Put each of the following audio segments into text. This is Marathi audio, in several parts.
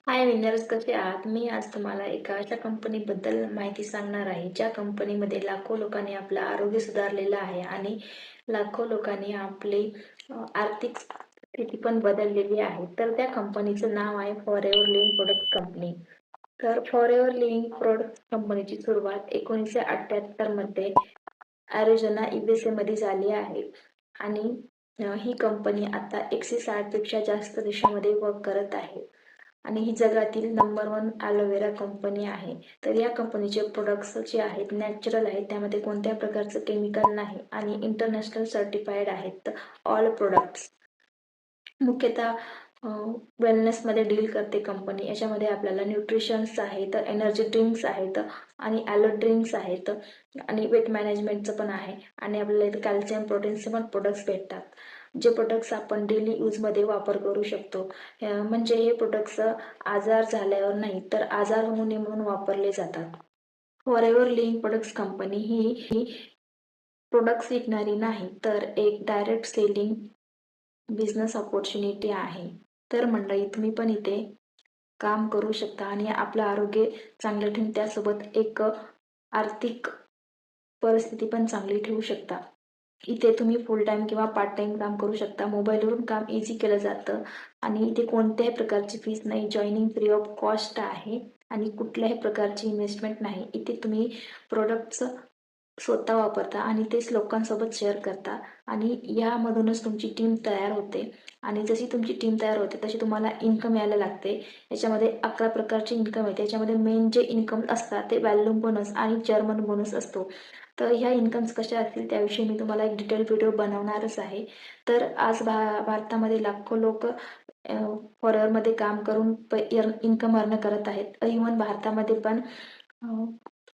हाय विनर्स, कसे आहात? मी आज तुम्हाला एका अशा कंपनीबद्दल माहिती सांगणार आहे, ज्या कंपनीमध्ये लाखो लोकांनी आपलं आरोग्य सुधारलेलं आहे आणि लाखो लोकांनी आपली आर्थिक स्थिती पण बदललेली आहे. तर त्या कंपनीचं नाव आहे फॉरएव्हर लिव्हिंग प्रोडक्ट कंपनी. तर फॉरएव्हर लिव्हिंग प्रोडक्ट कंपनीची सुरुवात 1978 मध्ये अॅरिझोना USA मध्ये झाली आहे आणि ही कंपनी आता 160 पेक्षा जास्त देशामध्ये वर्क करत आहे. आणि ही जगातील नंबर वन ॲलोवेरा कंपनी आहे. तर या कंपनीचे प्रोडक्ट्स जे आहेत नॅचरल आहेत, त्यामध्ये कोणत्याही प्रकारचं केमिकल नाही आणि इंटरनॅशनल सर्टिफाईड आहेत ऑल प्रोडक्ट्स. मुख्यतः वेलनेसमध्ये डील करते कंपनी. याच्यामध्ये आपल्याला न्यूट्रिशन्स आहेत, एनर्जी ड्रिंक्स आहेत आणि ॲलो ड्रिंक्स आहेत आणि वेट मॅनेजमेंटचं पण आहे आणि आपल्याला इथे कॅल्शियम प्रोटीनचे पण प्रोडक्ट्स भेटतात. जे प्रोडक्ट्स आपण डेली यूजमध्ये वापर करू शकतो. म्हणजे हे प्रोडक्ट्स आजार झाल्यावर नाही, तर आजार होऊ नये म्हणून वापरले जातात. फॉरएव्हर लिव्हिंग प्रोडक्ट्स कंपनी ही प्रोडक्ट्स विकणारी नाही, तर एक डायरेक्ट सेलिंग बिझनेस अपॉर्च्युनिटी आहे. तर मंडळी, तुम्ही पण इथे काम करू शकता आणि आपलं आरोग्य चांगलं ठेवून त्यासोबत एक आर्थिक परिस्थिती पण चांगली ठेवू शकता. इथे तुम्ही फुल टाइम किंवा पार्ट टाइम काम करू शकता. मोबाईलवरून काम इझी केलं जातं आणि इथे कोणत्याही प्रकारची फीस नाही. जॉइनिंग फ्री ऑफ कॉस्ट आहे आणि कुठल्याही प्रकारची इन्व्हेस्टमेंट नाही. इथे तुम्ही प्रोडक्ट्स स्वतः वापरता आणि तेच लोकांसोबत शेअर करता आणि यामधूनच तुमची टीम तयार होते आणि जशी तुमची टीम तयार होते तशी तुम्हाला इन्कम यायला लागते. याच्यामध्ये 11 प्रकारचे इन्कम येते. याच्यामध्ये मेन जे इन्कम असतात ते व्हॅल्यूम बोनस आणि जर्मन बोनस असतो. तर ह्या इन्कम्स कशा असतील त्याविषयी मी तुम्हाला एक डिटेल व्हिडिओ बनवणारच आहे. तर आज भारतामध्ये लाखो लोक फॉरेनमध्ये काम करून इन्कम अर्न करत आहेत. इव्हन भारतामध्ये पण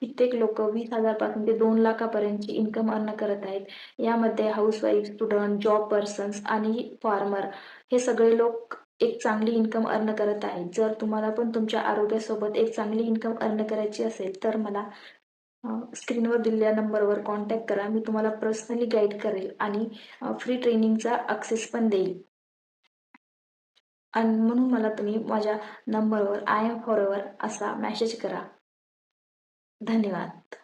कित्येक लोक 20,000 पासून ते 2 लाखापर्यंतची इन्कम अर्न करत आहेत. यामध्ये हाऊसवाईफ, स्टुडंट, जॉब पर्सन्स आणि फार्मर हे सगळे लोक एक चांगली इन्कम अर्न करत आहेत. जर तुम्हाला पण तुमच्या आरोग्यासोबत एक चांगली इन्कम अर्न करायची असेल तर मला स्क्रीनवर दिलेल्या नंबरवर कॉन्टॅक्ट करा. मी तुम्हाला पर्सनली गाईड करेल आणि फ्री ट्रेनिंगचा ॲक्सेस पण देईल. आणि म्हणून मला तुम्ही माझ्या नंबरवर आय एम फॉरएव्हर असा मेसेज करा. धन्यवाद.